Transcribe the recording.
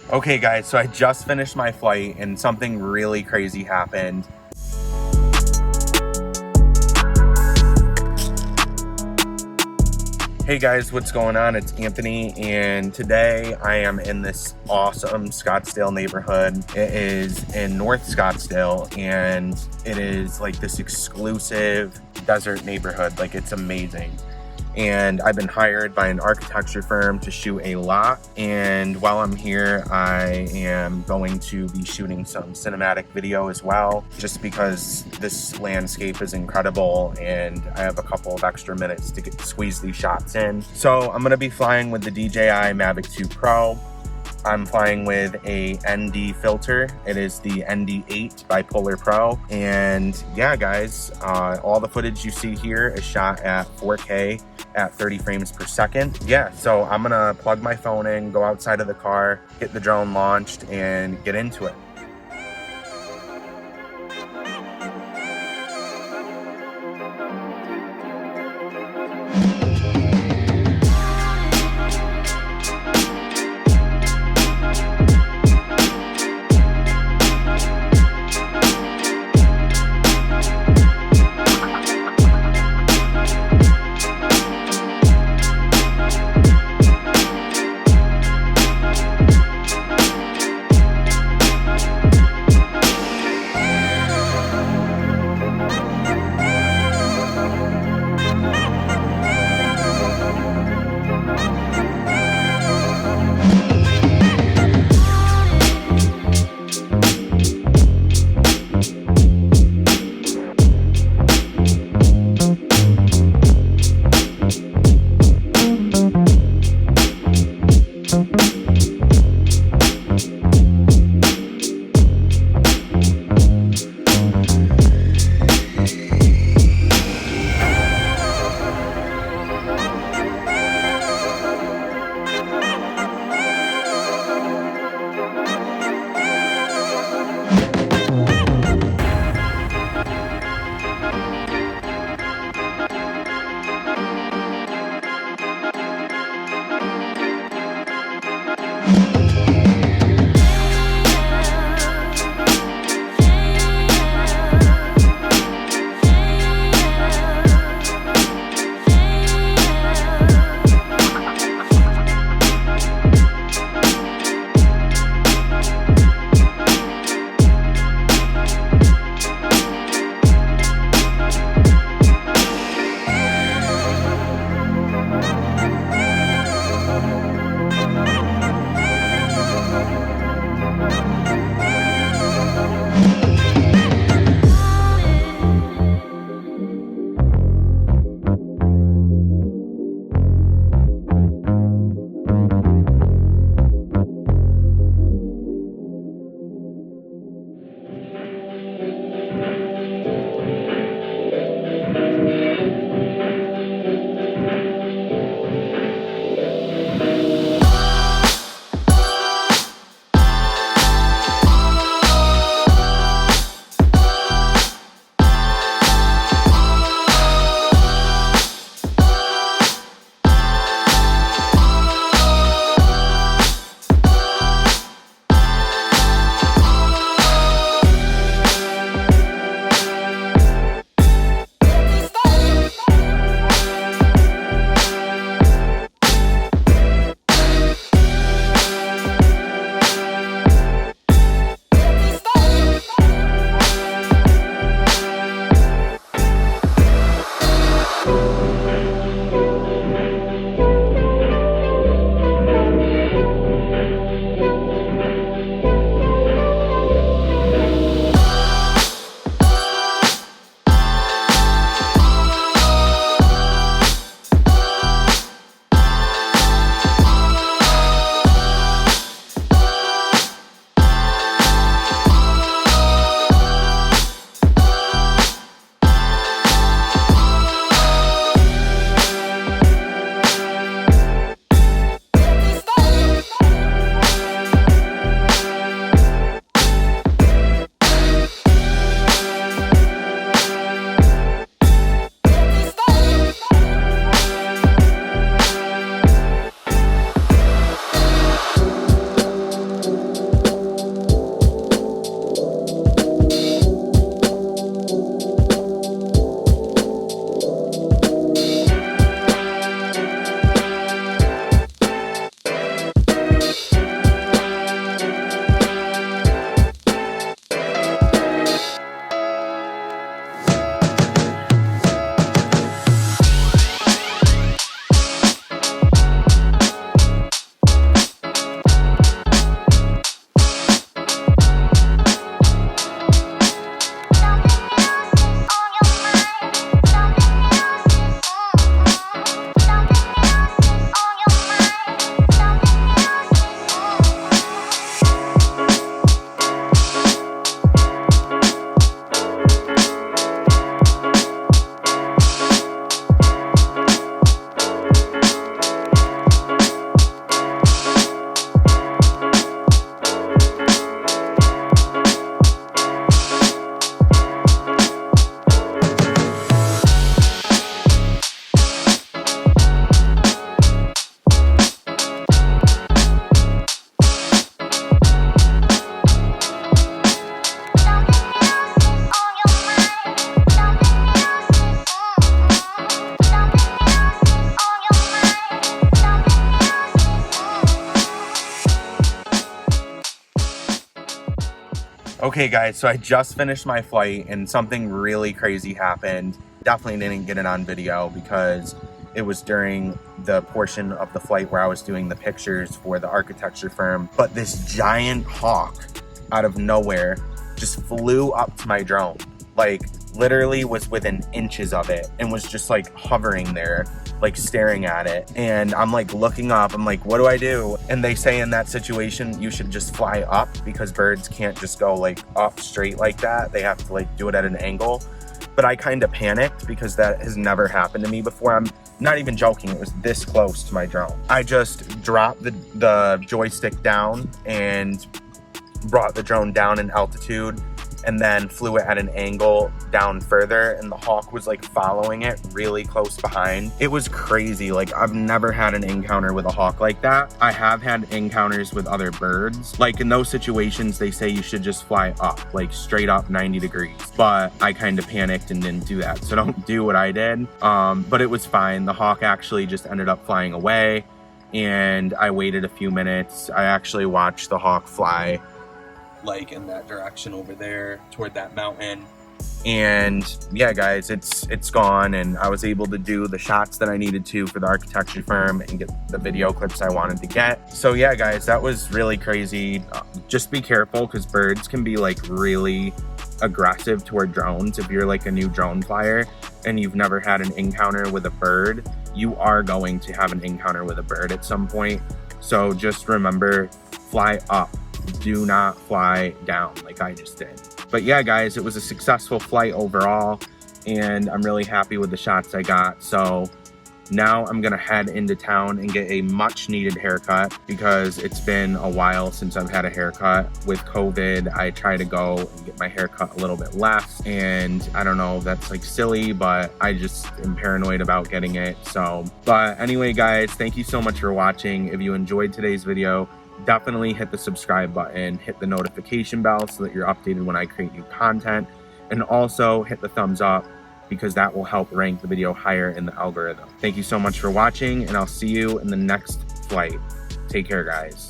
Okay guys, so I just finished my flight and something really crazy happened. Hey guys, what's going on? It's Anthony, and today I am in this awesome Scottsdale neighborhood. It is in North Scottsdale, and it is like this exclusive desert neighborhood. Like, it's amazing. And I've been hired by an architecture firm to shoot a lot. And while I'm here, I am going to be shooting some cinematic video as well, just because this landscape is incredible and I have a couple of extra minutes to squeeze these shots in. So I'm gonna be flying with the DJI Mavic 2 Pro. I'm flying with a ND filter. It is the ND8 Bipolar Pro. And yeah, guys, all the footage you see here is shot at 4K at 30 frames per second. Yeah, so I'm gonna plug my phone in, go outside of the car, get the drone launched, and get into it. Okay guys, so I just finished my flight and something really crazy happened. Definitely didn't get it on video because it was during the portion of the flight where I was doing the pictures for the architecture firm. But this giant hawk out of nowhere just flew up to my drone. Like literally was within inches of it and was just like hovering there, like staring at it. And I'm like looking up, I'm like, what do I do? And they say in that situation, you should just fly up because birds can't just go like up straight like that. They have to like do it at an angle. But I kind of panicked because that has never happened to me before. I'm not even joking, it was this close to my drone. I just dropped the joystick down and brought the drone down in altitude and then flew it at an angle down further, and the hawk was like following it really close behind. It was crazy. Like I've never had an encounter with a hawk like that. I have had encounters with other birds. Like in those situations, they say you should just fly up, like straight up 90 degrees. But I kind of panicked and didn't do that. So don't do what I did. But it was fine. The hawk actually just ended up flying away, and I waited a few minutes. I actually watched the hawk fly like in that direction over there toward that mountain. And yeah guys, it's gone, and I was able to do the shots that I needed to for the architecture firm and get the video clips I wanted to get. So yeah guys, that was really crazy. Just be careful because birds can be like really aggressive toward drones. If you're like a new drone flyer and you've never had an encounter with a bird, you are going to have an encounter with a bird at some point. So just remember, fly up. Do not fly down like I just did. But yeah guys, it was a successful flight overall, and I'm really happy with the shots I got. So now I'm gonna head into town and get a much needed haircut because it's been a while since I've had a haircut. With COVID, I try to go and get my haircut a little bit less, and I don't know, that's like silly, but I just am paranoid about getting it. So, but anyway guys, thank you so much for watching. If you enjoyed today's video, definitely hit the subscribe button, hit the notification bell so that you're updated when I create new content, and also hit the thumbs up because that will help rank the video higher in the algorithm. Thank you so much for watching, and I'll see you in the next flight. Take care guys.